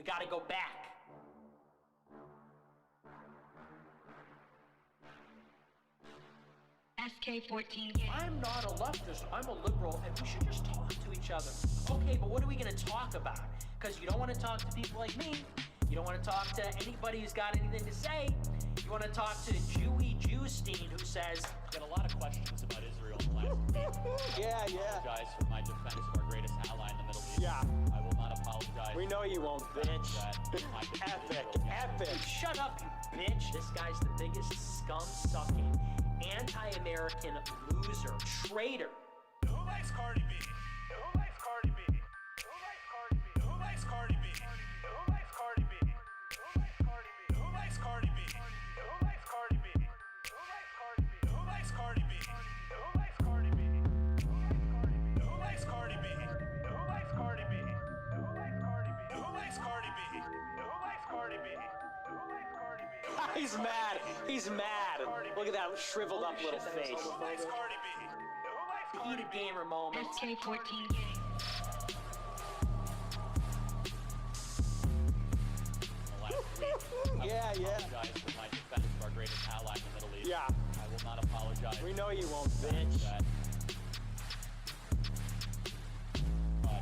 gotta go back. SK14 gang. I'm not a leftist, I'm a liberal, and we should just talk to each other. Okay, but what are we gonna talk about? Because you don't want to talk to people like me. You don't want to talk to anybody who's got anything to say. You want to talk to Jewy Jewstein, who says, Got a lot of questions about Israel in the last week. Yeah. I apologize for my defense of our greatest ally in the Middle East. Yeah. I will not apologize. We know you won't, bitch. Epic. shut up, you bitch. This guy's the biggest scum-sucking, anti-American loser, traitor. Who likes Cardi B? Who likes Cardi B? Who likes Cardi B? Who likes Cardi B? Who likes Cardi B? Who likes Cardi B? Who likes Cardi B? Who likes Cardi B? Who likes Cardi B? Who likes Cardi B? Who likes Cardi B? Who likes Cardi B? Who likes Cardi B? Who likes Cardi B? Who likes Cardi B? He's mad. He's mad. Look at that shriveled up little face. Who likes Cardi B? Who likes Cardi Heated B? gamer moment. SK14 gang. In the last week. Yeah. I apologize for my defense of our greatest ally in the Middle East. Yeah. I will not apologize. We know you won't, bitch. That. But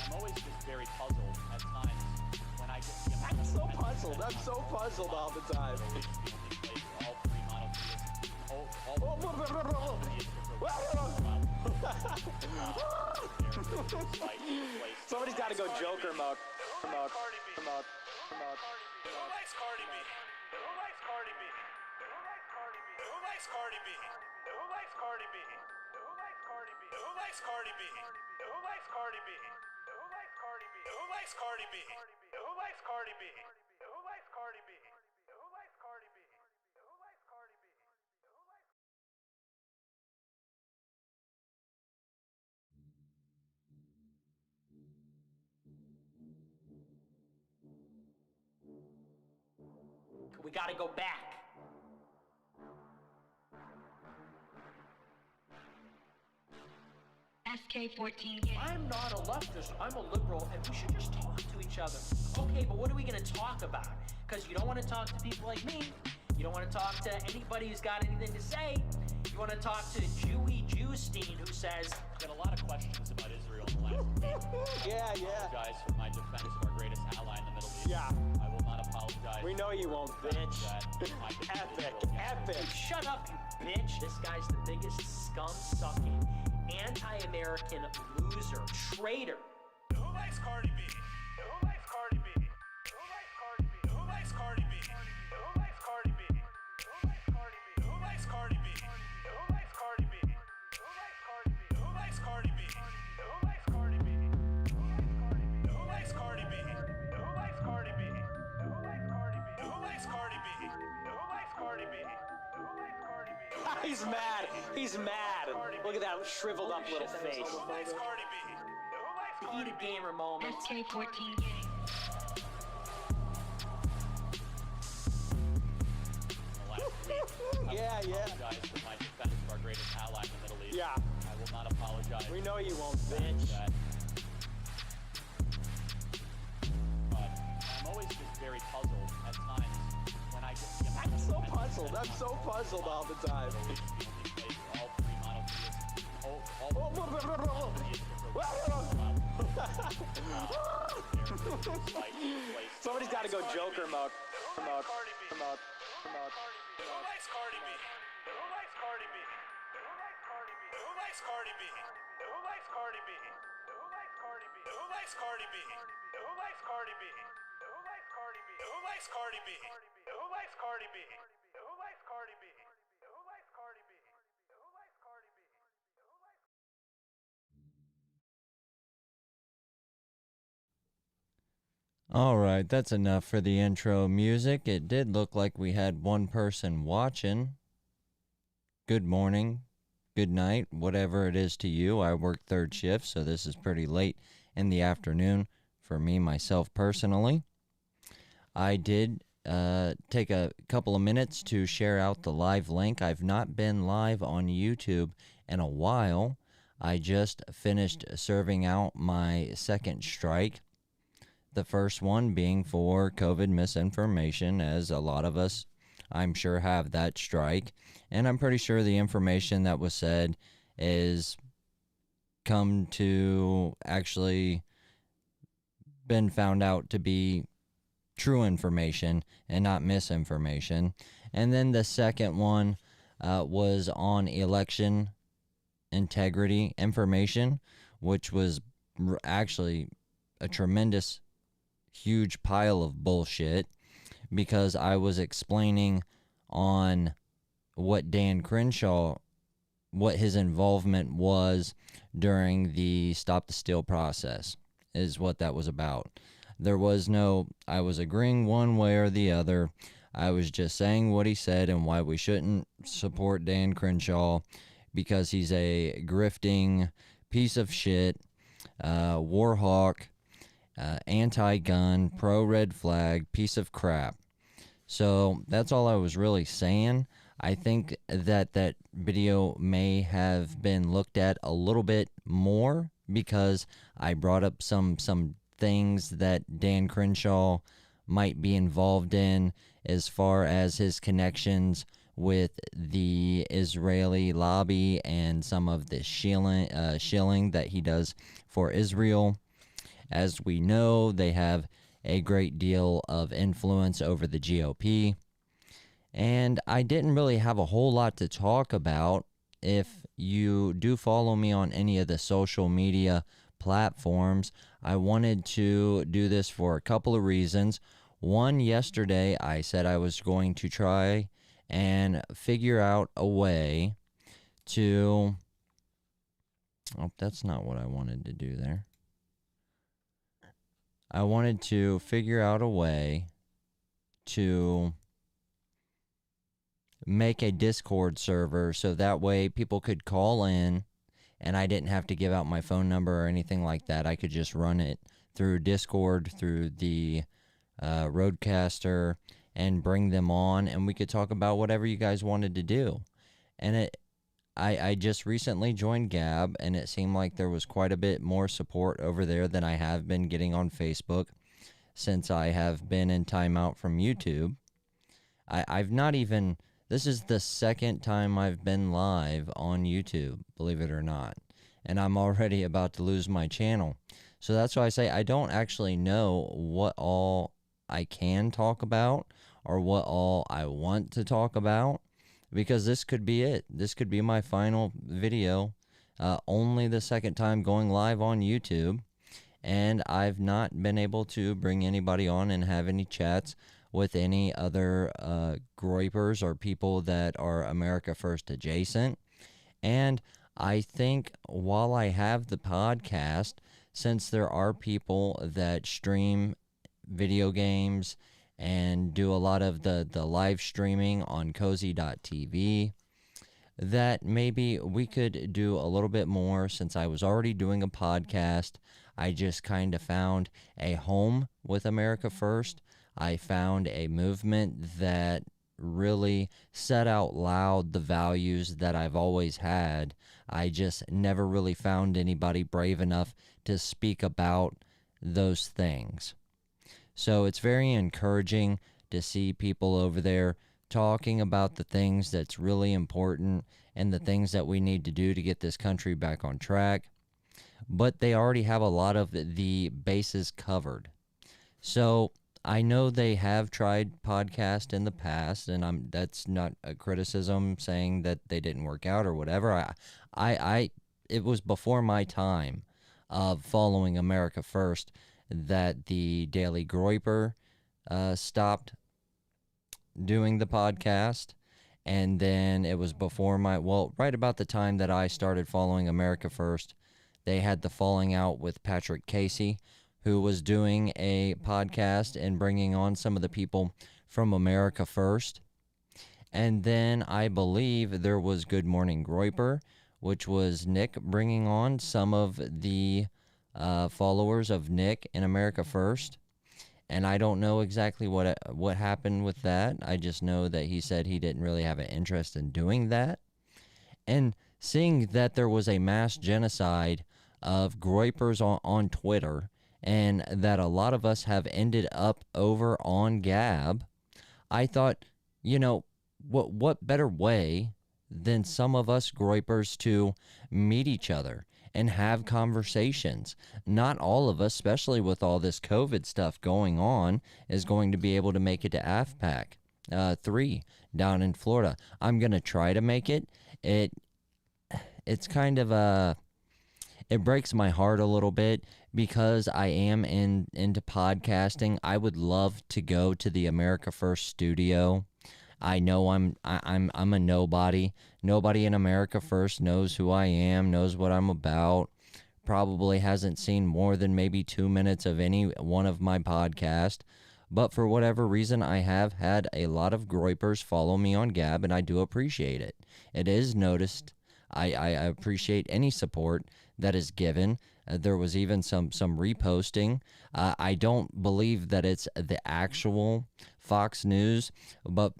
I'm always just very puzzled at times when I get the amount I'm of so attention puzzled. that I'm so puzzled all the time. Middle East is the only place where all three monotheists, Somebody's got to go Joker mode. Who likes Cardi B? Who likes Cardi B? Who likes Cardi B? Who likes Cardi B? Who likes Cardi B? Who likes Cardi B? Who likes Cardi B? Who likes Cardi B? Who likes Cardi B? Who likes Cardi B? Who likes Cardi B? Who likes Cardi B? Who likes Cardi B? Who likes Cardi B? Who likes Cardi B? Who likes We gotta go back. SK14 gang. I'm not a leftist, I'm a liberal, and we should just talk to each other. Okay, but what are we gonna talk about? Because you don't want to talk to people like me. You don't want to talk to anybody who's got anything to say. You want to talk to Jewy Jewstein, who says, Got a lot of questions about Israel in the last week. Yeah. I apologize for my defense of our greatest ally in the Middle East. Yeah. I will not apologize. We know you won't, bitch. Epic. shut up, you bitch. This guy's the biggest scum-sucking, anti-American loser, traitor. Who likes Cardi B? Who likes Cardi B? Who likes Cardi B? Who likes Cardi B? Who likes Cardi B? Who likes Cardi B? Who likes Cardi B? Who likes Cardi B? Who likes Cardi B? Who likes Cardi B? Who likes Cardi B? Who likes Cardi B? Who likes Cardi B? Who likes Cardi B? Who likes Cardi B? Who likes Cardi B? He's mad. He's mad. Look at that shriveled up little face. Who likes Cardi B? Who likes Cardi Heated B? gamer moment. SK14 gang. In the last week. Yeah. I apologize for my defense of our greatest ally in the Middle East. Yeah. I will not apologize. We know you won't, bitch. That. But I'm always just very puzzled at times when I get the amount I'm of so attention puzzled. that I'm so puzzled all the time. Middle East is the only place where all three monotheists, Somebody's got to go Joker mode. Who likes Cardi B? Who likes Cardi B? Who likes Cardi B? Who likes Cardi B? Who likes Cardi B? Who likes Cardi B? Who likes Cardi B? Who likes Cardi B? Who likes Cardi B? Who likes Cardi B? Who likes Cardi B? Who likes Cardi B? Who likes Cardi B? Who likes Cardi B? Who likes Cardi B? Who likes All right, that's enough for the intro music. It did look like we had one person watching. Good morning, good night, whatever it is to you. I work third shift, so this is pretty late in the afternoon for me, myself personally. I did take a couple of minutes to share out the live link. I've not been live on YouTube in a while. I just finished serving out my second strike. The first one being for COVID misinformation, as a lot of us, I'm sure, have that strike. And I'm pretty sure the information that was said is come to actually been found out to be true information and not misinformation. And then the second one was on election integrity information, which was actually a tremendous, huge pile of bullshit, because I was explaining on what Dan Crenshaw, what his involvement was during the Stop the Steal process, is what that was about. There was no, I was agreeing one way or the other. I was just saying what he said and why we shouldn't support Dan Crenshaw, because he's a grifting piece of shit, war hawk, anti-gun, pro-red flag, piece of crap. So that's all I was really saying. I think that that video may have been looked at a little bit more, because I brought up some things that Dan Crenshaw might be involved in, as far as his connections with the Israeli lobby and some of the shilling that he does for Israel. As we know, they have a great deal of influence over the GOP. And I didn't really have a whole lot to talk about. If you do follow me on any of the social media platforms, I wanted to do this for a couple of reasons. One, yesterday I said I was going to try and figure out a way to... Oh, that's not what I wanted to do there. I wanted to figure out a way to make a Discord server so that way people could call in and I didn't have to give out my phone number or anything like that. I could just run it through Discord, through the Roadcaster, and bring them on, and we could talk about whatever you guys wanted to do. And I just recently joined Gab, and it seemed like there was quite a bit more support over there than I have been getting on Facebook since I have been in timeout from YouTube. I've not even... This is the second time I've been live on YouTube, believe it or not. And I'm already about to lose my channel. So that's why I say I don't actually know what all I can talk about or what all I want to talk about, because this could be it. This could be my final video, only the second time going live on YouTube. And I've not been able to bring anybody on and have any chats with any other groypers or people that are America First adjacent. And I think while I have the podcast, since there are people that stream video games and do a lot of the live streaming on cozy.tv, that maybe we could do a little bit more. Since I was already doing a podcast, I just kind of found a home with America First. I found a movement that really said out loud the values that I've always had. I just never really found anybody brave enough to speak about those things. So it's very encouraging to see people over there talking about the things that's really important and the things that we need to do to get this country back on track. But they already have a lot of the bases covered. So I know they have tried podcast in the past, and that's not a criticism saying that they didn't work out or whatever. It was before my time of following America First that the Daily Groyper stopped doing the podcast, and then it was before right about the time that I started following America First, they had the falling out with Patrick Casey, who was doing a podcast and bringing on some of the people from America First. And then I believe there was Good Morning Groyper, which was Nick bringing on some of the followers of Nick in America First. And I don't know exactly what happened with that. I just know that he said he didn't really have an interest in doing that. And seeing that there was a mass genocide of Groypers on Twitter, and that a lot of us have ended up over on Gab, I thought, what better way than some of us groypers to meet each other and have conversations. Not all of us, especially with all this COVID stuff going on, is going to be able to make it to AFPAC 3 down in Florida. I'm going to try to make it. It's kind of it breaks my heart a little bit because I am into podcasting. I would love to go to the America First studio. I know I'm a nobody. Nobody in America First knows who I am, knows what I'm about. Probably hasn't seen more than maybe 2 minutes of any one of my podcasts. But for whatever reason, I have had a lot of groypers follow me on Gab, and I do appreciate it. It is noticed. I appreciate any support that is given. There was even some reposting. I don't believe that it's the actual Fox News, but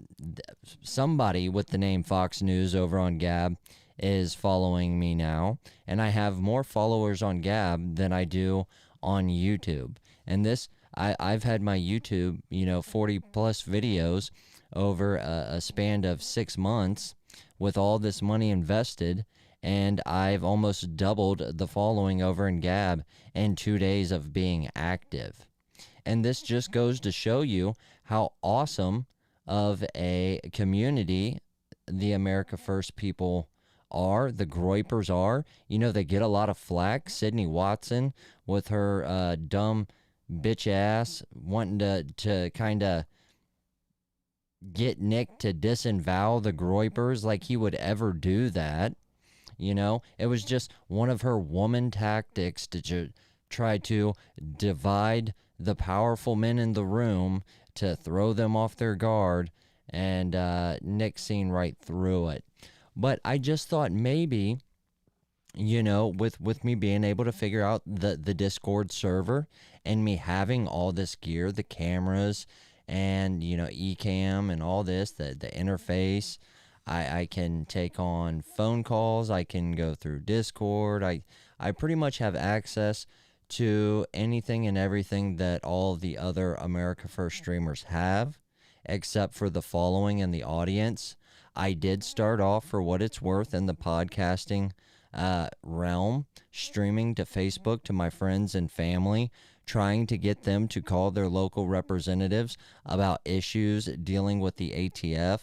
somebody with the name Fox News over on Gab is following me now, and I have more followers on Gab than I do on YouTube. And this, I've had my YouTube, 40 plus videos over a span of 6 months with all this money invested, and I've almost doubled the following over in Gab in 2 days of being active. And this just goes to show you how awesome of a community the America First people are, the groypers are. They get a lot of flack. Sydney Watson with her dumb bitch ass wanting to kind of get Nick to disavow the groypers, like he would ever do that. It was just one of her woman tactics to try to divide the powerful men in the room, to throw them off their guard, and Nick seen right through it. But I just thought maybe, with me being able to figure out the Discord server and me having all this gear, the cameras and, Ecamm and all this, the interface, I can take on phone calls, I can go through Discord, I pretty much have access to anything and everything that all the other America First streamers have, except for the following and the audience. I did start off, for what it's worth, in the podcasting realm, streaming to Facebook to my friends and family, trying to get them to call their local representatives about issues dealing with the ATF.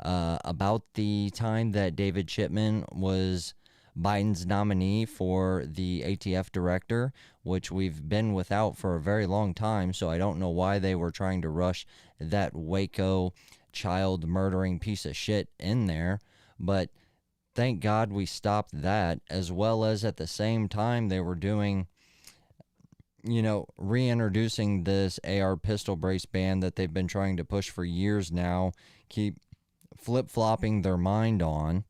About the time that David Chipman was Biden's nominee for the ATF director, which we've been without for a very long time, so I don't know why they were trying to rush that Waco child murdering piece of shit in there, but thank God we stopped that, as well as at the same time they were doing, reintroducing this AR pistol brace ban that they've been trying to push for years now, keep flip-flopping their mind on.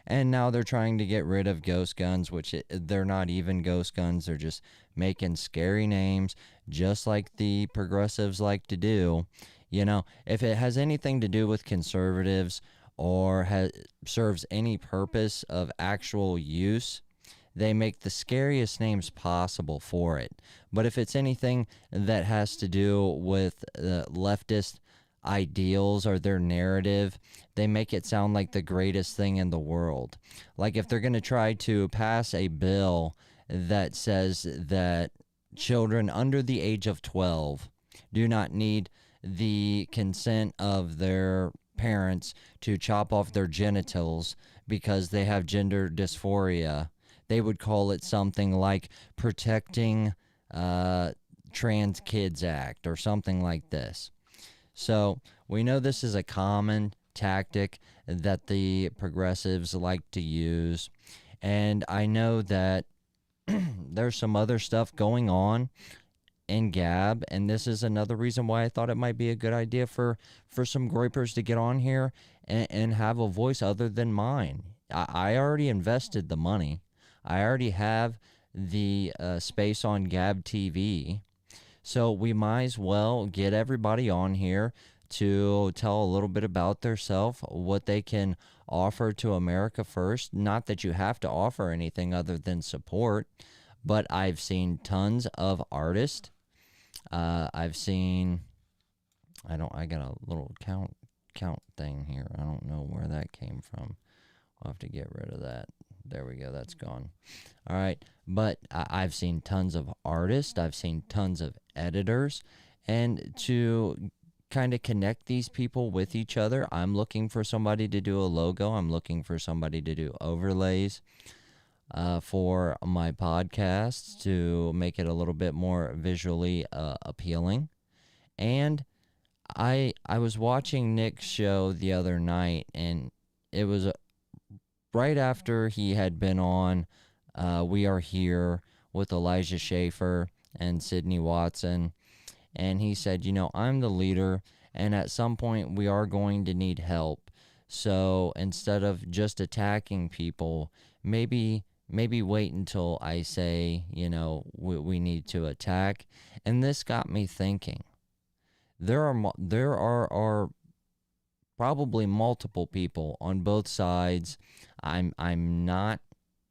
And now they're trying to get rid of ghost guns, which they're not even ghost guns. They're just making scary names, just like the progressives like to do. If it has anything to do with conservatives or serves any purpose of actual use, they make the scariest names possible for it. But if it's anything that has to do with leftist ideals or their narrative, they make it sound like the greatest thing in the world. Like if they're going to try to pass a bill that says that children under the age of 12 do not need the consent of their parents to chop off their genitals because they have gender dysphoria, they would call it something like Protecting Trans Kids Act or something like this. So we know this is a common tactic that the progressives like to use. And I know that there's some other stuff going on in Gab, and this is another reason why I thought it might be a good idea for some groypers to get on here and have a voice other than mine. I already invested the money. I already have the space on Gab TV. So we might as well get everybody on here to tell a little bit about themselves, what they can offer to America First. Not that you have to offer anything other than support, but I've seen tons of artists. I've seen, I got a little count thing here. I don't know where that came from. I'll have to get rid of that. There we go. That's gone. All right. But I've seen tons of artists. I've seen tons of editors. And to kind of connect these people with each other, I'm looking for somebody to do a logo. I'm looking for somebody to do overlays for my podcasts to make it a little bit more visually appealing. And I was watching Nick's show the other night, and it was right after he had been on We Are Here with Elijah Schaefer and Sydney Watson, and he said, I'm the leader, and at some point we are going to need help. So instead of just attacking people, maybe wait until I say, we need to attack. And this got me thinking. There are probably multiple people on both sides. I'm not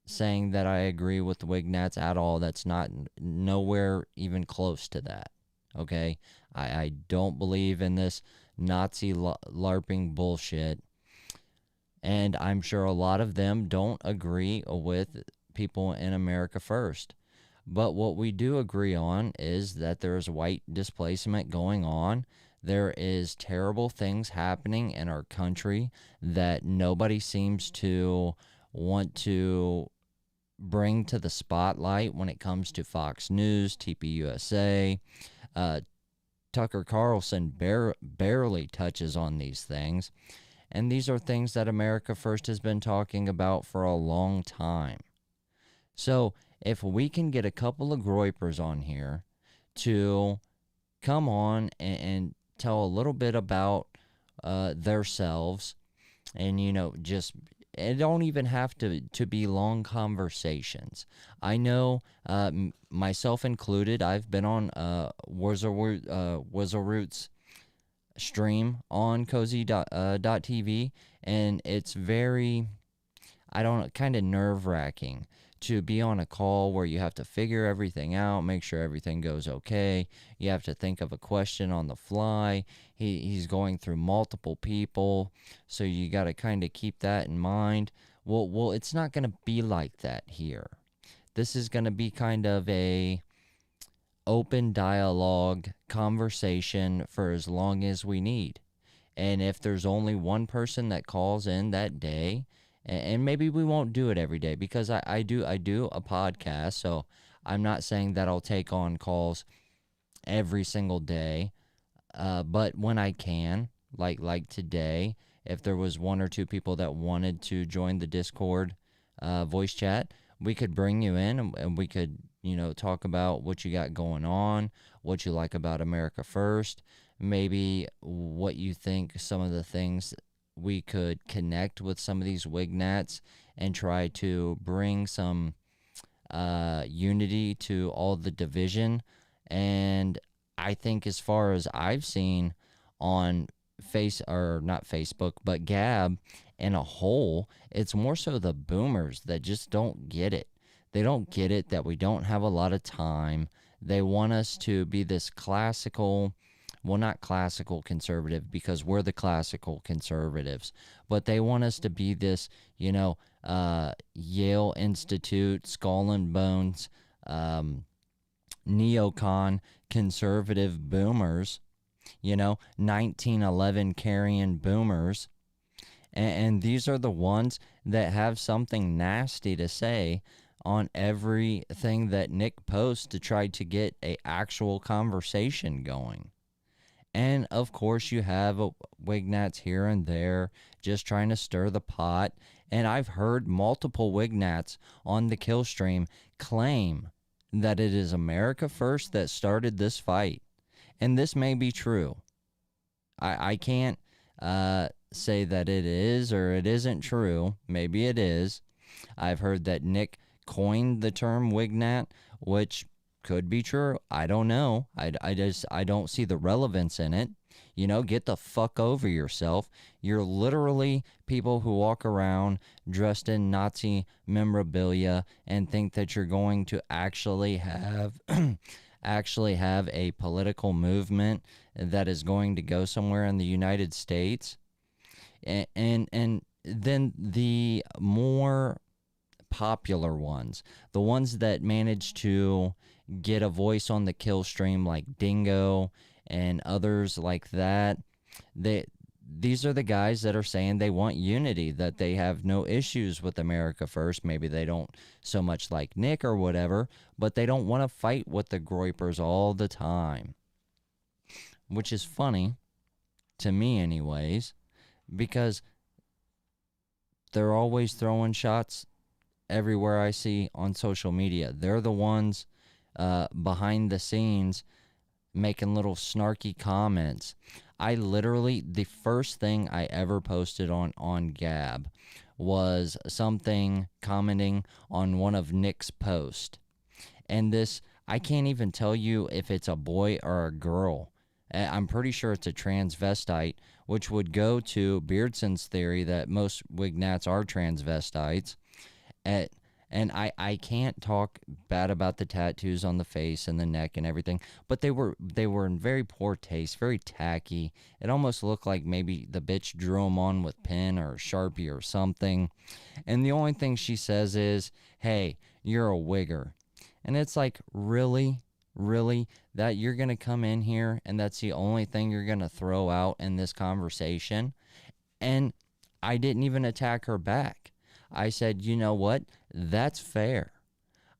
saying that I agree with the Wignats at all. That's not nowhere even close to that. Okay? I don't believe in this Nazi LARPing bullshit. And I'm sure a lot of them don't agree with people in America First. But what we do agree on is that there's white displacement going on. There is terrible things happening in our country that nobody seems to want to bring to the spotlight when it comes to Fox News, TPUSA. Tucker Carlson barely touches on these things. And these are things that America First has been talking about for a long time. So if we can get a couple of groypers on here to come on and tell a little bit about themselves, and it don't even have to be long conversations. I know, myself included, I've been on Wizzle Roots stream on Cozy.tv, and it's very, kind of nerve-wracking to be on a call where you have to figure everything out, make sure everything goes okay. You have to think of a question on the fly. He's going through multiple people, so you got to kind of keep that in mind. Well, it's not going to be like that here. This is going to be kind of a open dialogue conversation for as long as we need. And if there's only one person that calls in that day, and maybe we won't do it every day, because I do a podcast, so I'm not saying that I'll take on calls every single day. But when I can, like today, if there was one or two people that wanted to join the Discord voice chat, we could bring you in and we could, talk about what you got going on, what you like about America First, maybe what you think some of the things we could connect with some of these Wignats and try to bring some unity to all the division. And I think as far as I've seen on not Facebook, but Gab in a whole, it's more so the boomers that just don't get it. They don't get it that we don't have a lot of time. They want us to be this classical, well, not classical conservative, because we're the classical conservatives, but they want us to be this, Yale Institute, Skull and Bones, neocon conservative boomers, 1911 carrying boomers. And these are the ones that have something nasty to say on everything that Nick posts to try to get a actual conversation going. And of course you have Wignats here and there just trying to stir the pot. And I've heard multiple Wignats on the kill stream claim that it is America First that started this fight. And this may be true. I can't say that it is or it isn't true. Maybe it is. I've heard that Nick coined the term Wignat, which could be true. I don't know. I don't see the relevance in it. You know, get the fuck over yourself. You're literally people who walk around dressed in Nazi memorabilia and think that you're going to actually have actually have a political movement that is going to go somewhere in the United States. And then the more popular ones, the ones that manage to get a voice on the kill stream like Dingo and others like that, these are the guys that are saying they want unity, that they have no issues with America first. Maybe they don't so much like Nick or whatever, but they don't want to fight with the Groypers all the time, which is funny to me anyways, because they're always throwing shots everywhere I see on social media. They're the ones behind the scenes making little snarky comments. I literally, the first thing I ever posted on Gab was something commenting on one of Nick's posts. And this, I can't even tell you if it's a boy or a girl. I'm pretty sure it's a transvestite, which would go to Beardson's theory that most Wignats are transvestites. And I can't talk bad about the tattoos on the face and the neck and everything, but they were in very poor taste, very tacky. It almost looked like maybe the bitch drew them on with pen or Sharpie or something. And the only thing she says is, "Hey, you're a wigger." And it's like, really? That you're going to come in here and that's the only thing you're going to throw out in this conversation? And I didn't even attack her back. I said, you know what? That's fair.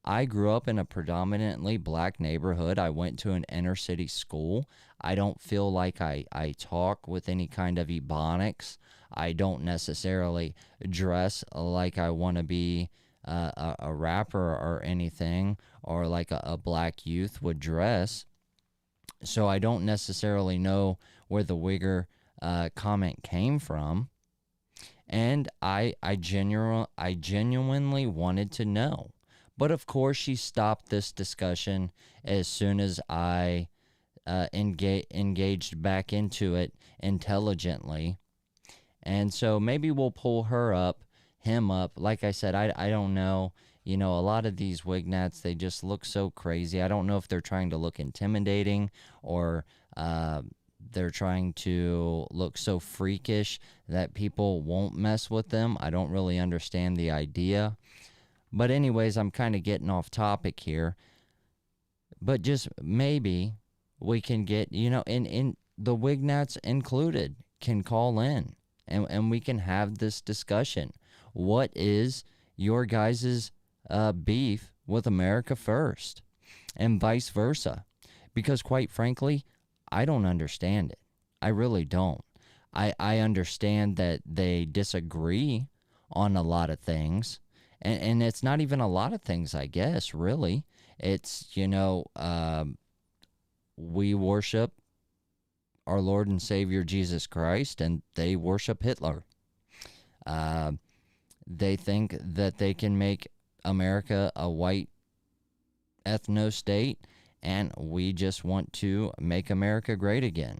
I grew up in a predominantly black neighborhood. I went to an inner city school. I don't feel like I talk with any kind of ebonics. I don't necessarily dress like I want to be a rapper or anything, or like a black youth would dress. So I don't necessarily know where the wigger comment came from. And I genuinely wanted to know. But of course, she stopped this discussion as soon as I engaged back into it intelligently. And so maybe we'll pull him up. Like I said, I don't know. You know, a lot of these Wignats, they just look so crazy. I don't know if they're trying to look intimidating or they're trying to look so freakish that people won't mess with them. I don't really understand the idea. But anyways, I'm kind of getting off topic here. But just maybe we can get, you know, in the Wignats included can call in and we can have this discussion. What is your guys' beef with America First and vice versa? Because quite frankly, I don't understand it. I really don't. I understand that they disagree on a lot of things. And it's not even a lot of things, I guess, really. It's, you know, we worship our Lord and Savior Jesus Christ, and they worship Hitler. They think that they can make America a white ethno-state, and we just want to make America great again.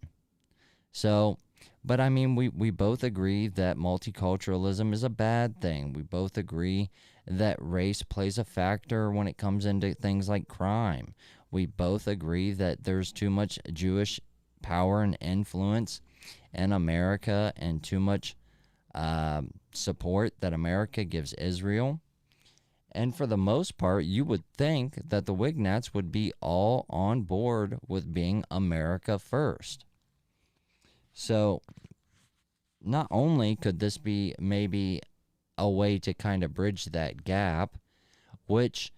So, but I mean, we both agree that multiculturalism is a bad thing. We both agree that race plays a factor when it comes into things like crime. We both agree that there's too much Jewish power and influence in America and too much support that America gives Israel. And for the most part, you would think that the Wignats would be all on board with being America first. So not only could this be maybe a way to kind of bridge that gap, which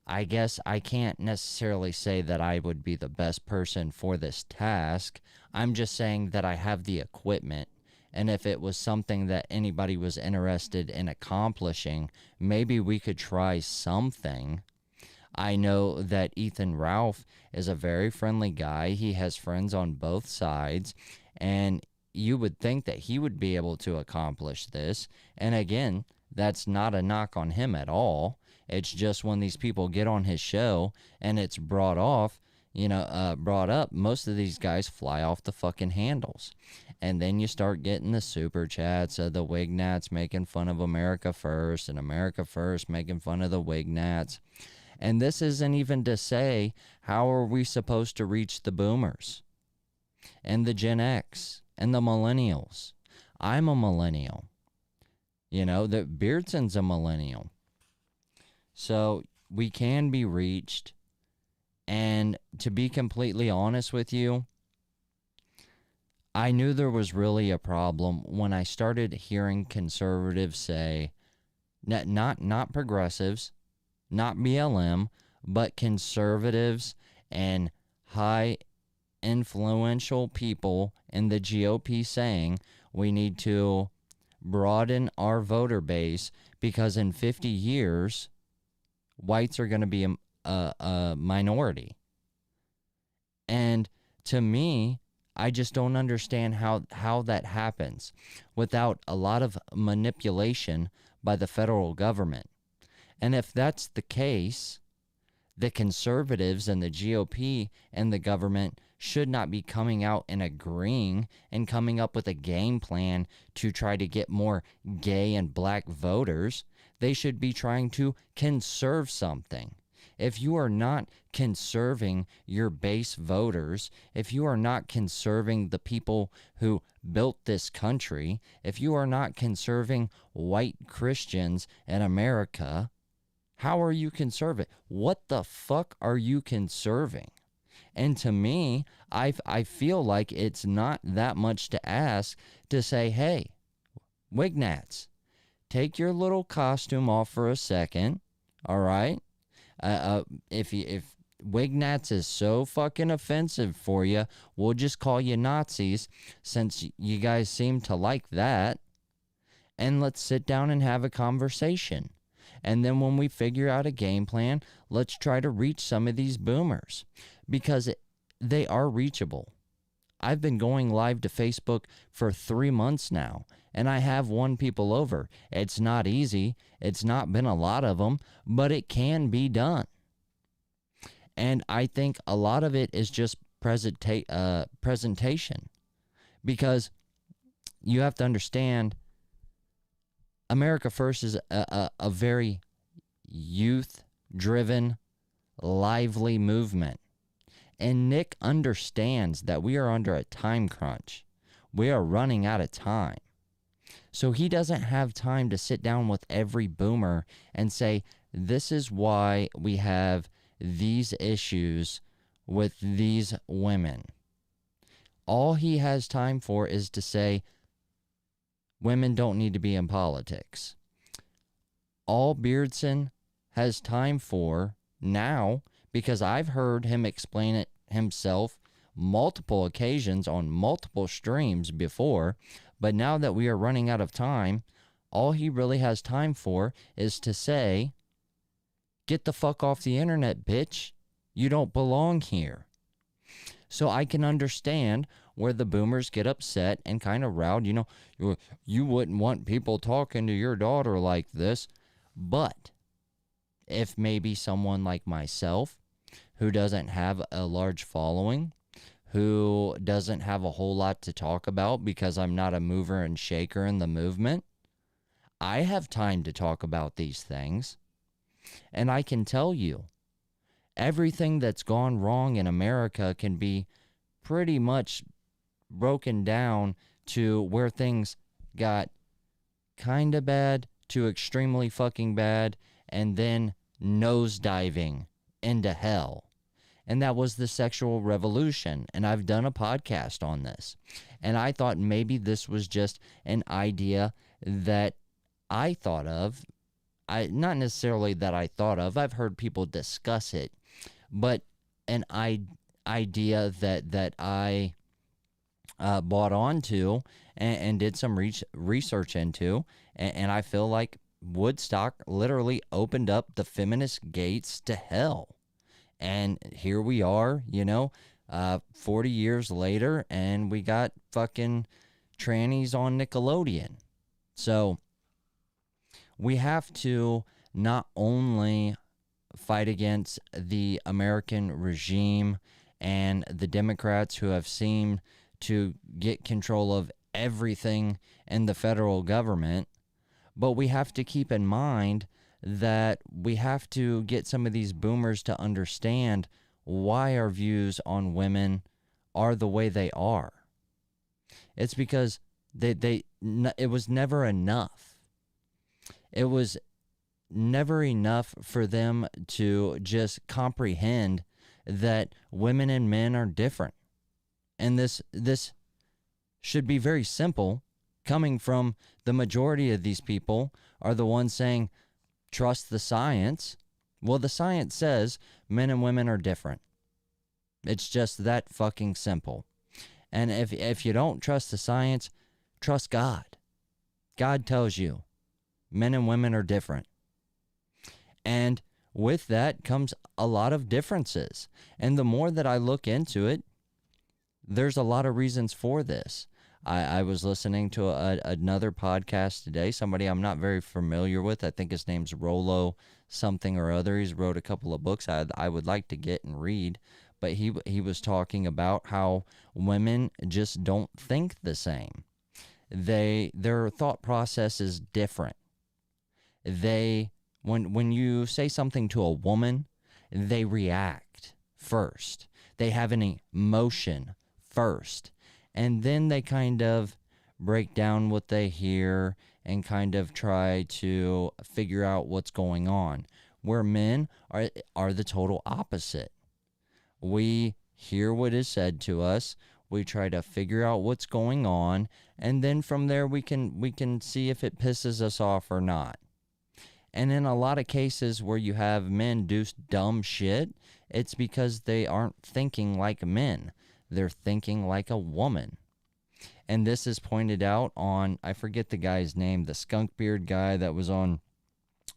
I guess I can't necessarily say that I would be the best person for this task. I'm just saying that I have the equipment. And if it was something that anybody was interested in accomplishing, maybe we could try something. I know that Ethan Ralph is a very friendly guy. He has friends on both sides. And you would think that he would be able to accomplish this. And again, that's not a knock on him at all. It's just when these people get on his show and it's brought off, brought up, most of these guys fly off the fucking handles. And then you start getting the super chats of the Wignats making fun of America First and America First making fun of the Wignats. And this isn't even to say, how are we supposed to reach the boomers and the Gen X and the millennials? I'm a millennial. That Beardson's a millennial. So we can be reached. And to be completely honest with you, I knew there was really a problem when I started hearing conservatives say, not progressives, not BLM, but conservatives and high influential people in the GOP saying we need to broaden our voter base because in 50 years, whites are going to be a minority. And to me, I just don't understand how that happens without a lot of manipulation by the federal government. And if that's the case, the conservatives and the GOP and the government should not be coming out and agreeing and coming up with a game plan to try to get more gay and black voters. They should be trying to conserve something. If you are not conserving your base voters, if you are not conserving the people who built this country, if you are not conserving white Christians in America, how are you conserving? What the fuck are you conserving? And to me, I feel like it's not that much to ask to say, hey, Wignats, take your little costume off for a second, all right? If Wignats is so fucking offensive for you, we'll just call you Nazis since you guys seem to like that. And let's sit down and have a conversation. And then when we figure out a game plan, let's try to reach some of these boomers because they are reachable. I've been going live to Facebook for 3 months now, and I have won people over. It's not easy. It's not been a lot of them, but it can be done. And I think a lot of it is just presentation, because you have to understand America First is a very youth-driven, lively movement. And Nick understands that we are under a time crunch. We are running out of time. So he doesn't have time to sit down with every boomer and say, this is why we have these issues with these women. All he has time for is to say, women don't need to be in politics. All Beardson has time for now, because I've heard him explain it himself multiple occasions on multiple streams before, but now that we are running out of time, all he really has time for is to say, get the fuck off the internet, bitch. You don't belong here. So I can understand where the boomers get upset and kind of riled. You wouldn't want people talking to your daughter like this. But if maybe someone like myself, who doesn't have a large following, who doesn't have a whole lot to talk about because I'm not a mover and shaker in the movement, I have time to talk about these things. And I can tell you, everything that's gone wrong in America can be pretty much broken down to where things got kind of bad to extremely fucking bad and then nosediving into hell. And that was the sexual revolution. And I've done a podcast on this. And I thought maybe this was just an idea that I thought of. Not necessarily that I thought of. I've heard people discuss it. But an idea that I bought onto and did some research into. And I feel like Woodstock literally opened up the feminist gates to hell. And here we are, 40 years later, and we got fucking trannies on Nickelodeon. So we have to not only fight against the American regime and the Democrats who have seemed to get control of everything in the federal government. But we have to keep in mind that we have to get some of these boomers to understand why our views on women are the way they are. It's because it was never enough. It was never enough for them to just comprehend that women and men are different. And this should be very simple, coming from the majority of these people are the ones saying, trust the science. Well, the science says men and women are different. It's just that fucking simple. And if you don't trust the science, trust God. God tells you men and women are different. And with that comes a lot of differences. And the more that I look into it, there's a lot of reasons for this. I was listening to another podcast today, somebody I'm not very familiar with. I think his name's Rollo something or other. He's wrote a couple of books I would like to get and read. But he was talking about how women just don't think the same. Their thought process is different. When you say something to a woman, they react first. They have an emotion first. And then they kind of break down what they hear and kind of try to figure out what's going on. Where men are the total opposite. We hear what is said to us. We try to figure out what's going on. And then from there we can see if it pisses us off or not. And in a lot of cases where you have men do dumb shit, it's because they aren't thinking like men. They're thinking like a woman. And this is pointed out on, I forget the guy's name, the skunk beard guy that was on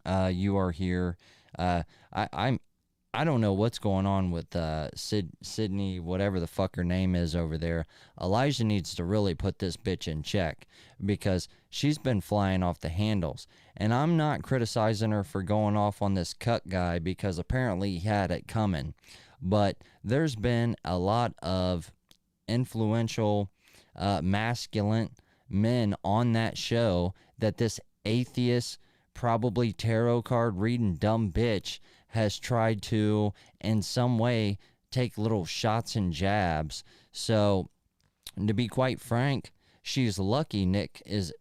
You Are Here. I don't know what's going on with Sydney, whatever the fuck her name is over there. Elijah needs to really put this bitch in check because she's been flying off the handles. And I'm not criticizing her for going off on this cuck guy because apparently he had it coming. But there's been a lot of influential masculine men on that show that this atheist, probably tarot card reading dumb bitch has tried to, in some way, take little shots and jabs. So, to be quite frank, she's lucky Nick is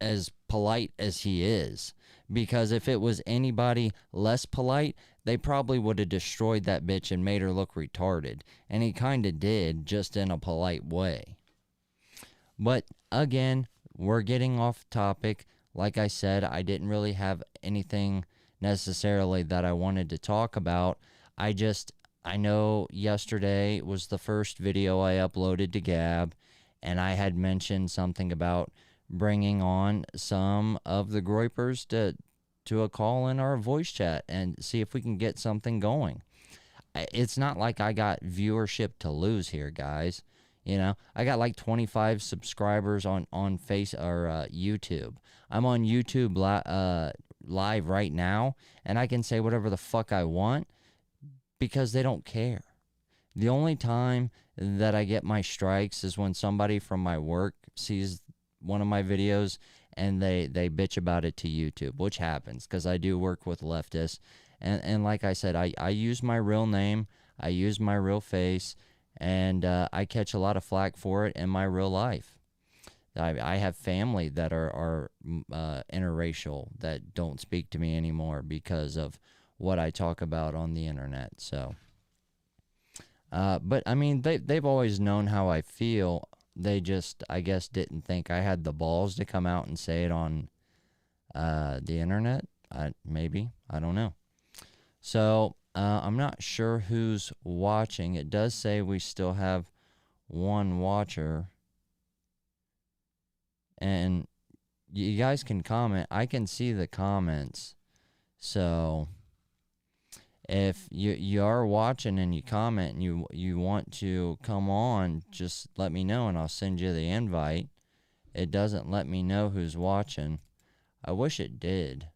as polite as he is. Because if it was anybody less polite, they probably would have destroyed that bitch and made her look retarded. And he kind of did, just in a polite way. But, again, we're getting off topic. Like I said, I didn't really have anything necessarily that I wanted to talk about. I know yesterday was the first video I uploaded to Gab, and I had mentioned something about bringing on some of the Groypers to a call in our voice chat and see if we can get something going. It's not like I got viewership to lose here, guys. You know, I got like 25 subscribers on Face or YouTube. I'm on YouTube live right now, and I can say whatever the fuck I want because they don't care. The only time that I get my strikes is when somebody from my work sees one of my videos and they bitch about it to YouTube, which happens because I do work with leftists. And like I said, I use my real name, I use my real face, and I catch a lot of flack for it in my real life. I have family that are interracial that don't speak to me anymore because of what I talk about on the internet. So, but I mean, they've always known how I feel. They just, I guess, didn't think I had the balls to come out and say it on the internet. Maybe, I don't know. So I'm not sure who's watching. It does say we still have one watcher. And you guys can comment. I can see the comments. So if you are watching and you comment and you want to come on, just let me know and I'll send you the invite. It doesn't let me know who's watching. I wish it did.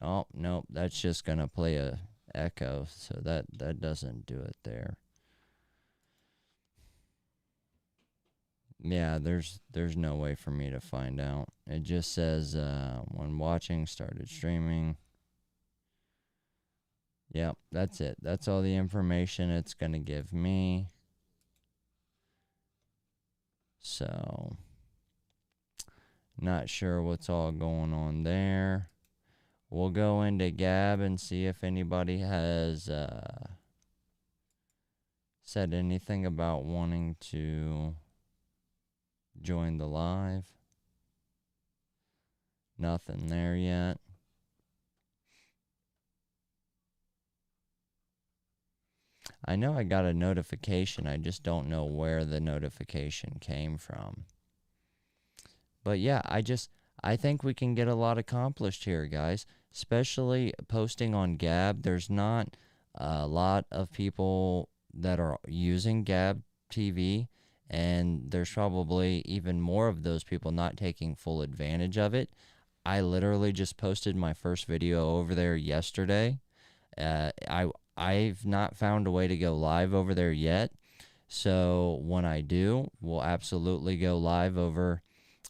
Oh, nope. That's just going to play a echo, so that doesn't do it there. Yeah, there's no way for me to find out. It just says when watching, started streaming. Yep, that's it. That's all the information it's going to give me. So, not sure what's all going on there. We'll go into Gab and see if anybody has said anything about wanting to join the live. Nothing there yet. I know I got a notification. I just don't know where the notification came from. But yeah, I think we can get a lot accomplished here, guys. Especially posting on Gab. There's not a lot of people that are using Gab TV, and there's probably even more of those people not taking full advantage of it. I literally just posted my first video over there yesterday. I've not found a way to go live over there yet. So when I do, we'll absolutely go live over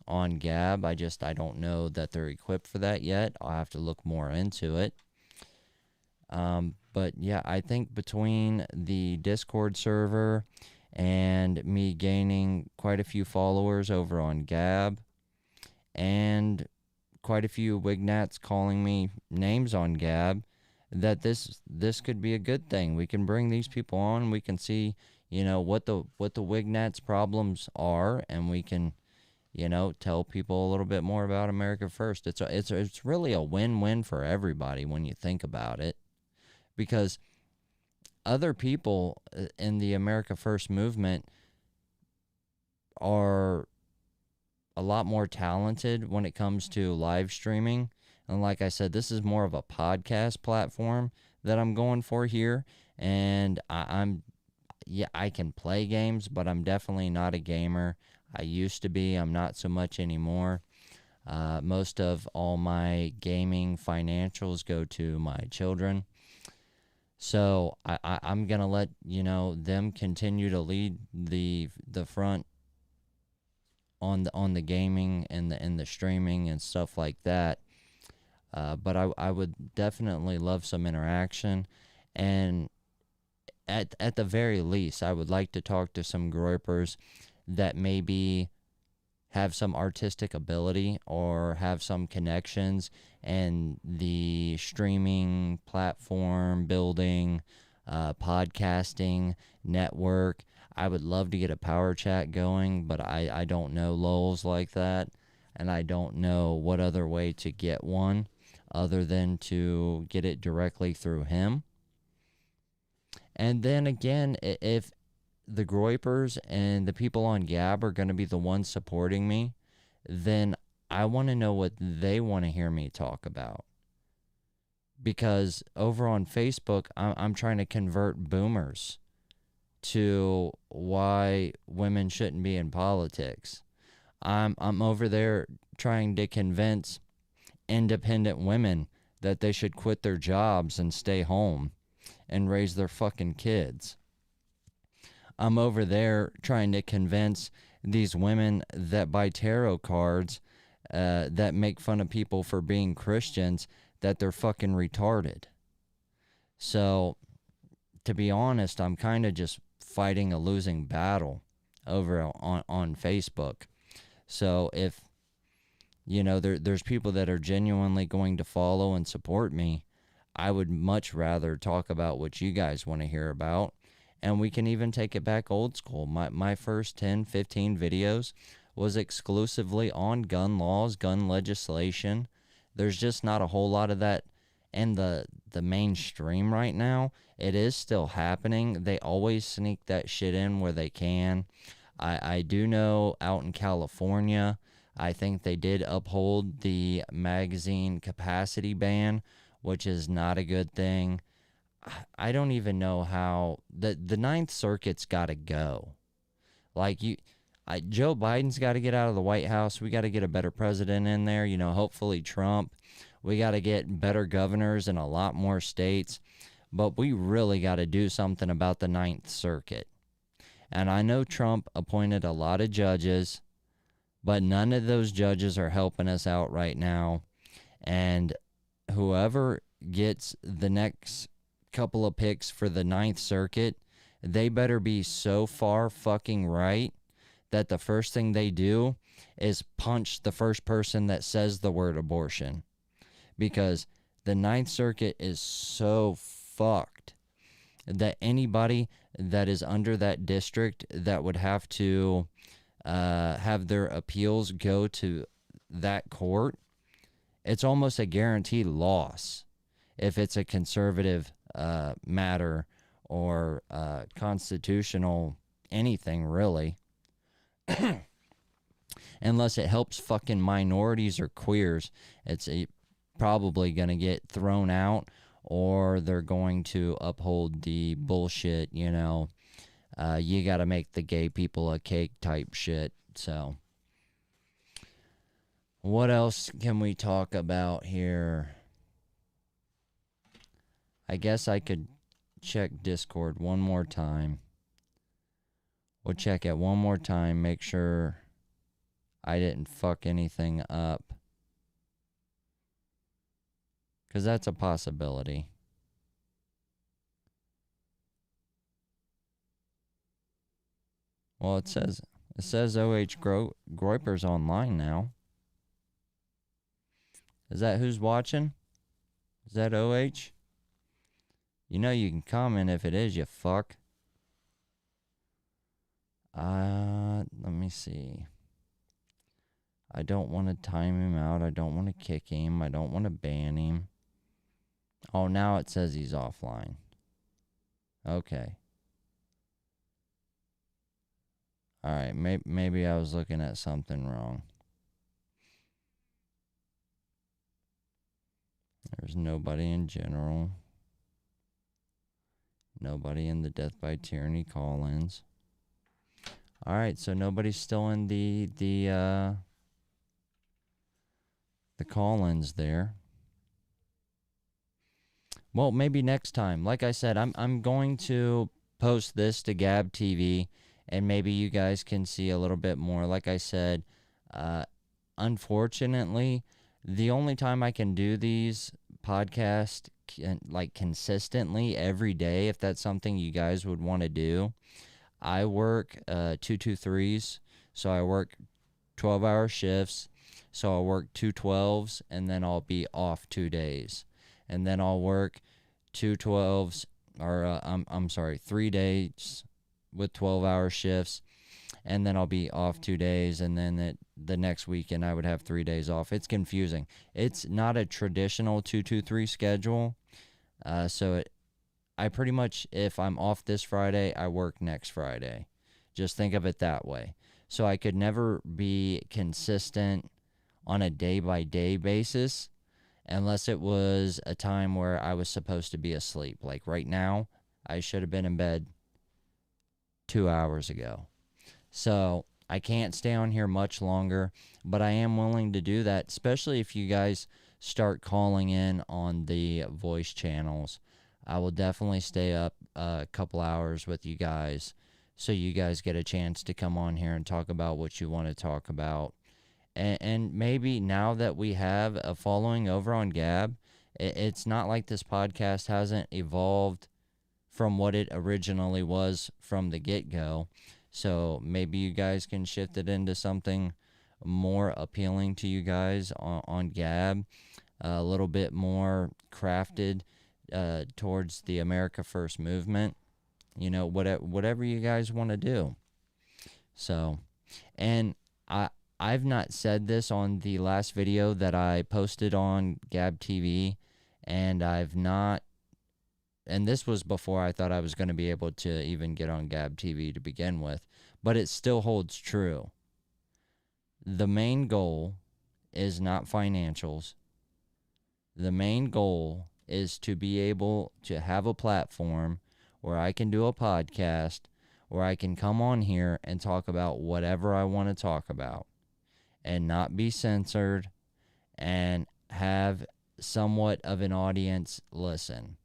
on Gab. I don't know that they're equipped for that yet. I'll have to look more into it. But yeah, I think between the Discord server and me gaining quite a few followers over on Gab and quite a few Wignats calling me names on Gab, that this could be a good thing. We can bring these people on. We can see, what the Wignats problems are, and we can, tell people a little bit more about America First. It's really a win-win for everybody when you think about it, because other people in the America First movement are a lot more talented when it comes to live streaming. And like I said, this is more of a podcast platform that I'm going for here. And I can play games, but I'm definitely not a gamer. I used to be. I'm not so much anymore. Most of all my gaming financials go to my children. So I'm going to let, them continue to lead the front on the gaming and the streaming and stuff like that. But I would definitely love some interaction, and at the very least, I would like to talk to some Groypers that maybe have some artistic ability or have some connections and the streaming platform building, podcasting network. I would love to get a power chat going, but I don't know Lowell's like that, and I don't know what other way to get one other than to get it directly through him. And then again, if the Groypers and the people on Gab are going to be the ones supporting me, then I want to know what they want to hear me talk about. Because over on Facebook, I'm trying to convert boomers to why women shouldn't be in politics. I'm over there trying to convince independent women that they should quit their jobs and stay home and raise their fucking kids. I'm over there trying to convince these women that buy tarot cards that make fun of people for being Christians that they're fucking retarded. So, to be honest, I'm kind of just fighting a losing battle over on Facebook. So if there's people that are genuinely going to follow and support me, I would much rather talk about what you guys want to hear about. And we can even take it back old school. My first 10, 15 videos was exclusively on gun laws, gun legislation. There's just not a whole lot of that in the mainstream right now. It is still happening. They always sneak that shit in where they can. I do know out in California, I think they did uphold the magazine capacity ban, which is not a good thing. I don't even know how the Ninth Circuit's got to go. Joe Biden's got to get out of the White House. We got to get a better president in there. Hopefully Trump. We got to get better governors in a lot more states. but we really got to do something about the Ninth Circuit. And I know Trump appointed a lot of judges, but none of those judges are helping us out right now. And whoever gets the next couple of picks for the Ninth Circuit, they better be so far fucking right that the first thing they do is punch the first person that says the word abortion. Because the Ninth Circuit is so fucked that anybody that is under that district that would have to have their appeals go to that court, it's almost a guaranteed loss if it's a conservative matter or constitutional anything, really. Unless it helps fucking minorities or queers, it's probably going to get thrown out, or they're going to uphold the bullshit, you know, you got to make the gay people a cake type shit. So what else can we talk about here? I guess I could check Discord one more time. We'll check it one more time, make sure I didn't fuck anything up. Because that's a possibility. Well, it says O.H. Groiper's online now. Is that who's watching? Is that O.H.? You know you can comment if it is, you fuck. Let me see. I don't want to time him out. I don't want to kick him. I don't want to ban him. Oh, now it says he's offline. Okay. Alright, maybe I was looking at something wrong. There's nobody in general. Nobody in the Death by Tyranny call-ins. Alright, so nobody's still in the call-ins there. Well, maybe next time. Like I said, I'm going to post this to Gab TV, and maybe you guys can see a little bit more. Like I said, unfortunately, the only time I can do these podcasts like consistently every day, if that's something you guys would want to do, I work 2-2-3s, so I work 12-hour shifts. So I'll work 2 12s, and then I'll be off 2 days. And then I'll work 2 12s, or I'm sorry, 3 days with 12-hour shifts, and then I'll be off 2 days, and then the next weekend I would have 3 days off. It's confusing. It's not a traditional 2-2-3 schedule. I pretty much, if I'm off this Friday, I work next Friday. Just think of it that way. So I could never be consistent on a day-by-day basis unless it was a time where I was supposed to be asleep. Like right now, I should have been in bed 2 hours ago. So I can't stay on here much longer, but I am willing to do that, especially if you guys start calling in on the voice channels. I will definitely stay up a couple hours with you guys so you guys get a chance to come on here and talk about what you want to talk about. And maybe now that we have a following over on Gab, it's not like this podcast hasn't evolved from what it originally was from the get-go. So maybe you guys can shift it into something more appealing to you guys on Gab, a little bit more crafted towards the America First movement. You know, whatever you guys want to do. So, and I've not said this on the last video that I posted on Gab TV, and and this was before I thought I was going to be able to even get on Gab TV to begin with, but it still holds true. The main goal is not financials. The main goal is to be able to have a platform where I can do a podcast, where I can come on here and talk about whatever I want to talk about and not be censored and have somewhat of an audience listen.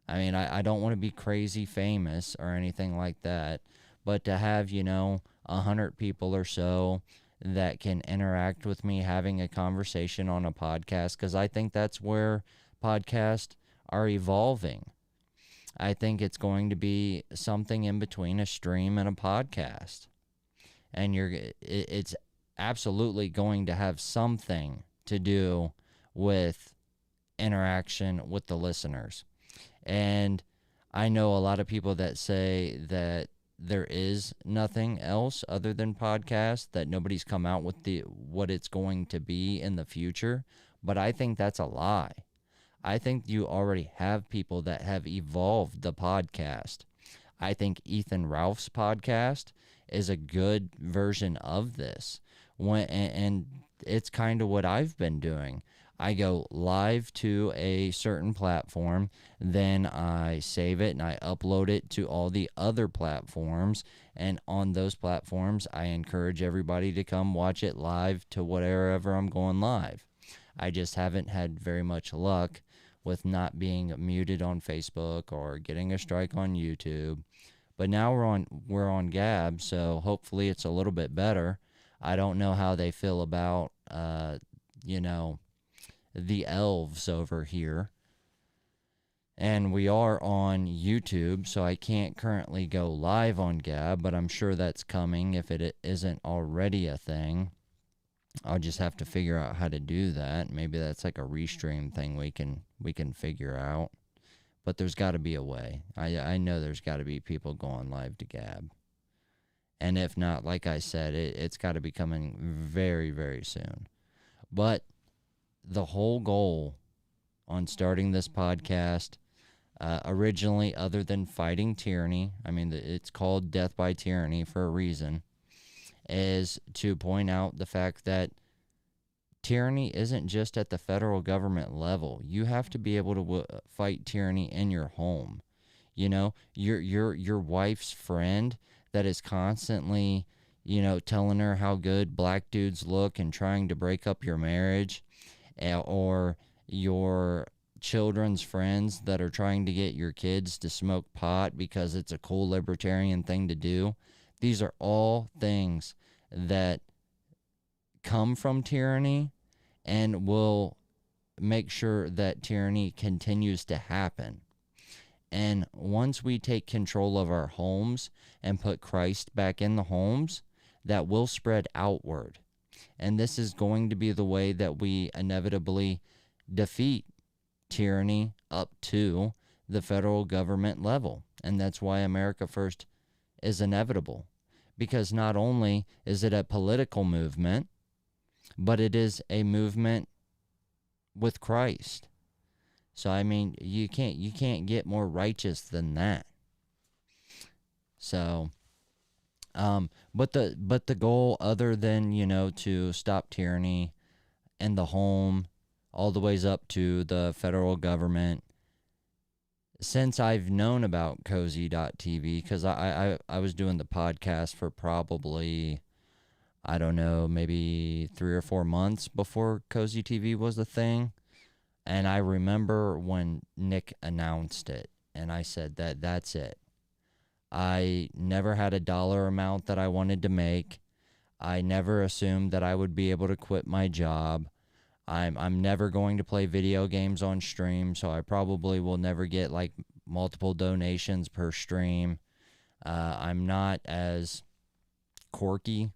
I mean, I don't want to be crazy famous or anything like that, but to have, 100 people or so that can interact with me having a conversation on a podcast, because I think that's where podcasts are evolving. I think it's going to be something in between a stream and a podcast. And it's absolutely going to have something to do with interaction with the listeners. And I know a lot of people that say that there is nothing else other than podcasts, that nobody's come out with what it's going to be in the future, but I think that's a lie. I think you already have people that have evolved the podcast. I think Ethan Ralph's podcast is a good version of this. And it's kind of what I've been doing. I go live to a certain platform, then I save it and I upload it to all the other platforms. And on those platforms, I encourage everybody to come watch it live to wherever I'm going live. I just haven't had very much luck with not being muted on Facebook or getting a strike on YouTube. But now we're on Gab, so hopefully it's a little bit better. I don't know how they feel about the elves over here. And we are on YouTube, so I can't currently go live on Gab, but I'm sure that's coming if it isn't already a thing. I'll just have to figure out how to do that. Maybe that's like a restream thing we can figure out. But there's got to be a way. I know there's got to be people going live to Gab. And if not, like I said, it's got to be coming very, very soon. But the whole goal on starting this podcast, originally, other than fighting tyranny, I mean, it's called Death by Tyranny for a reason, is to point out the fact that tyranny isn't just at the federal government level. You have to be able to fight tyranny in your home. Your wife's friend that is constantly, telling her how good black dudes look and trying to break up your marriage, or your children's friends that are trying to get your kids to smoke pot because it's a cool libertarian thing to do. These are all things that come from tyranny and will make sure that tyranny continues to happen. And once we take control of our homes and put Christ back in the homes, that will spread outward. And this is going to be the way that we inevitably defeat tyranny up to the federal government level. And that's why America First is inevitable. Because not only is it a political movement, but it is a movement with Christ. So I mean, you can't get more righteous than that. So, but the goal, other than to stop tyranny in the home, all the ways up to the federal government. Since I've known about Cozy.tv, because I was doing the podcast for probably, I don't know, maybe 3 or 4 months before Cozy TV was the thing. And I remember when Nick announced it, and I said that's it. I never had a dollar amount that I wanted to make. I never assumed that I would be able to quit my job. I'm never going to play video games on stream, so I probably will never get like multiple donations per stream. I'm not as quirky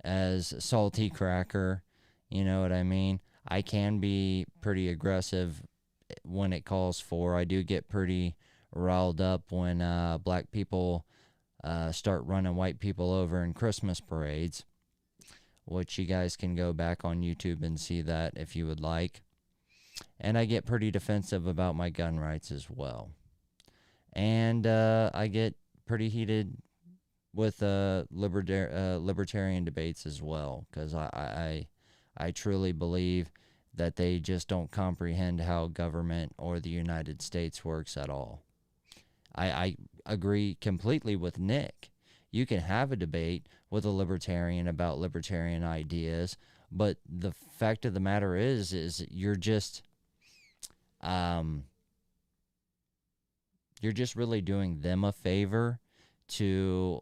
as Salty Cracker, you know what I mean? I can be pretty aggressive when it calls for. I do get pretty riled up when black people start running white people over in Christmas parades, which you guys can go back on YouTube and see that if you would like. And I get pretty defensive about my gun rights as well. And I get pretty heated with libertarian debates as well, because I truly believe that they just don't comprehend how government or the United States works at all. I agree completely with Nick. You can have a debate with a libertarian about libertarian ideas, but the fact of the matter is you're just you're just really doing them a favor to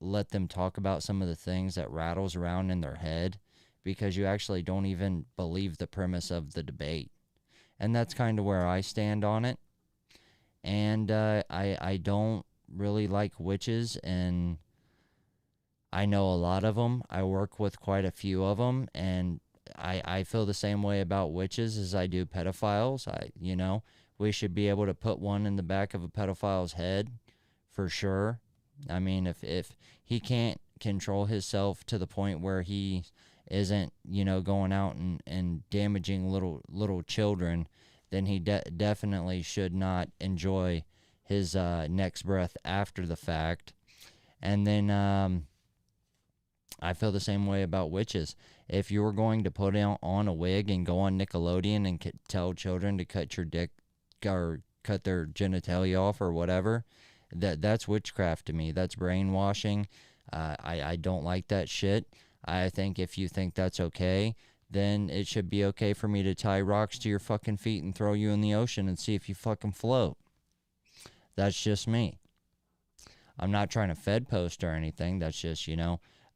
let them talk about some of the things that rattles around in their head, because you actually don't even believe the premise of the debate. And that's kind of where I stand on it. And I don't really like witches, and I know a lot of them. I work with quite a few of them, and I feel the same way about witches as I do pedophiles. We should be able to put one in the back of a pedophile's head for sure. I mean, if he can't control himself to the point where he isn't, going out and damaging little children, then he definitely should not enjoy his next breath after the fact. And then I feel the same way about witches. If you were going to put on a wig and go on Nickelodeon and tell children to cut your dick or cut their genitalia off or whatever, that's witchcraft to me. That's brainwashing. I don't like that shit. I think if you think that's okay, then it should be okay for me to tie rocks to your fucking feet and throw you in the ocean and see if you fucking float. That's just me. I'm not trying to Fed post or anything. That's just,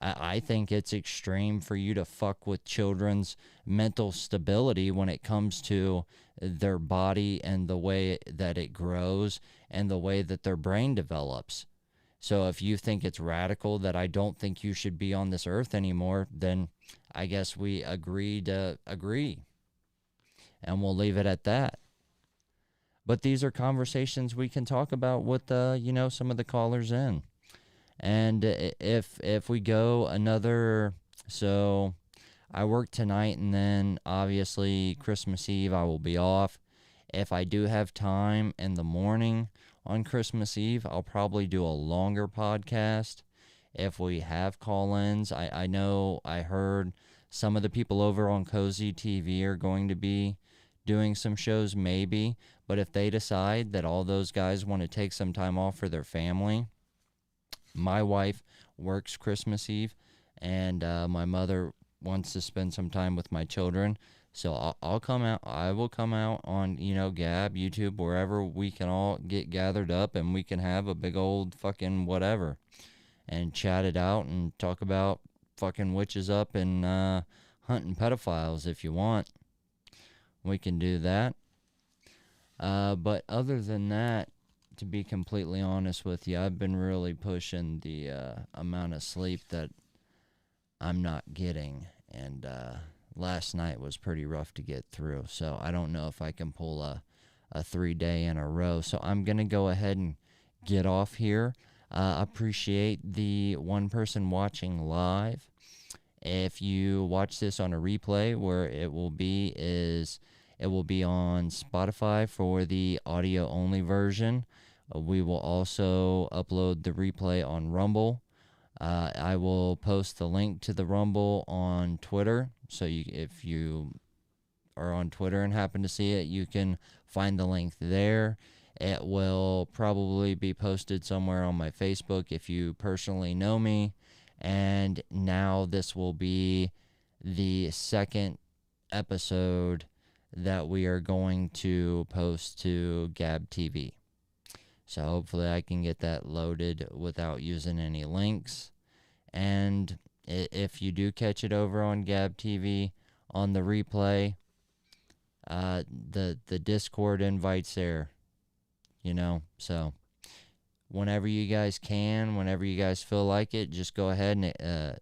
I think it's extreme for you to fuck with children's mental stability when it comes to their body and the way that it grows and the way that their brain develops. So if you think it's radical that I don't think you should be on this earth anymore, then I guess we agree to agree. And we'll leave it at that. But these are conversations we can talk about with, some of the callers in. And if we go another, so I work tonight, and then obviously Christmas Eve I will be off. If I do have time in the morning on Christmas Eve, I'll probably do a longer podcast. If we have call-ins, I know I heard some of the people over on Cozy TV are going to be doing some shows maybe, but if they decide that all those guys want to take some time off for their family, my wife works Christmas Eve, and my mother wants to spend some time with my children. So I'll come out. I will come out on, Gab, YouTube, wherever we can all get gathered up and we can have a big old fucking whatever and chat it out and talk about fucking witches up and hunting pedophiles if you want. We can do that. But other than that, to be completely honest with you, I've been really pushing the amount of sleep that I'm not getting, and last night was pretty rough to get through, so I don't know if I can pull a 3-day in a row. So I'm going to go ahead and get off here. Appreciate the one person watching live. If you watch this on a replay, where it will be on Spotify for the audio-only version. We will also upload the replay on Rumble. I will post the link to the Rumble on Twitter. So if you are on Twitter and happen to see it, you can find the link there. It will probably be posted somewhere on my Facebook if you personally know me. And now this will be the second episode that we are going to post to Gab TV. So hopefully I can get that loaded without using any links. And if you do catch it over on Gab TV on the replay, the Discord invite's there, So whenever you guys can, whenever you guys feel like it, just go ahead and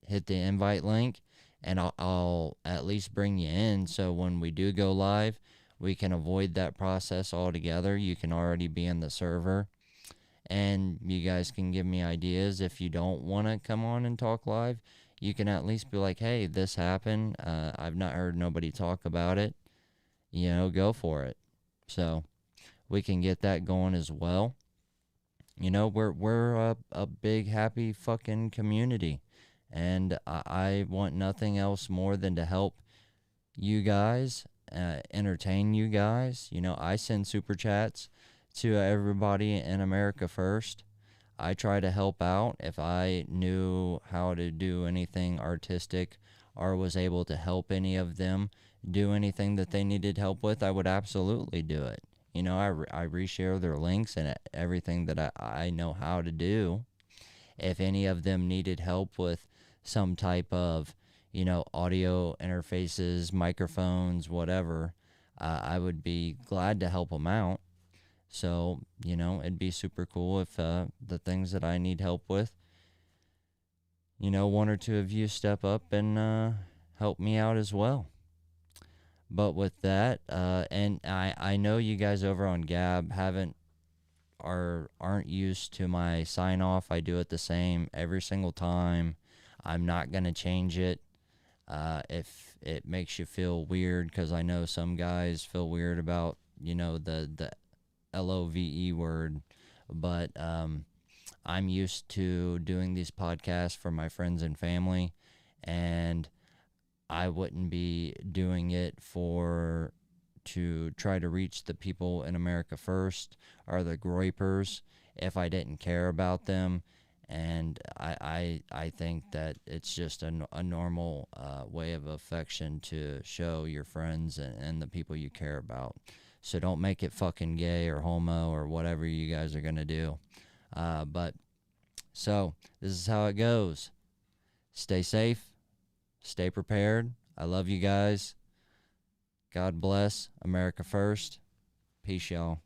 hit the invite link, and I'll at least bring you in. So when we do go live, we can avoid that process altogether. You can already be in the server, and you guys can give me ideas. If you don't want to come on and talk live, you can at least be like, hey, this happened. I've not heard nobody talk about it. Go for it. So we can get that going as well. We're a big, happy fucking community, and I want nothing else more than to help you guys, entertain you guys. I send super chats to everybody in America first. I try to help out. If I knew how to do anything artistic or was able to help any of them do anything that they needed help with, I would absolutely do it. You know, I reshare their links and everything that I know how to do. If any of them needed help with some type of, you know, audio interfaces, microphones, whatever, I would be glad to help them out. So, you know, it'd be super cool if the things that I need help with, you know, one or two of you step up and help me out as well. But with that, and I know you guys over on Gab aren't used to my sign off. I do it the same every single time. I'm not gonna change it. If it makes you feel weird, because I know some guys feel weird about, you know, the LOVE word, but I'm used to doing these podcasts for my friends and family, and I wouldn't be doing it to try to reach the people in America first, or the Groypers, if I didn't care about them. And I think that it's just a normal way of affection to show your friends and the people you care about. So don't make it fucking gay or homo or whatever you guys are going to do. But so this is how it goes. Stay safe. Stay prepared. I love you guys. God bless. America first. Peace, y'all.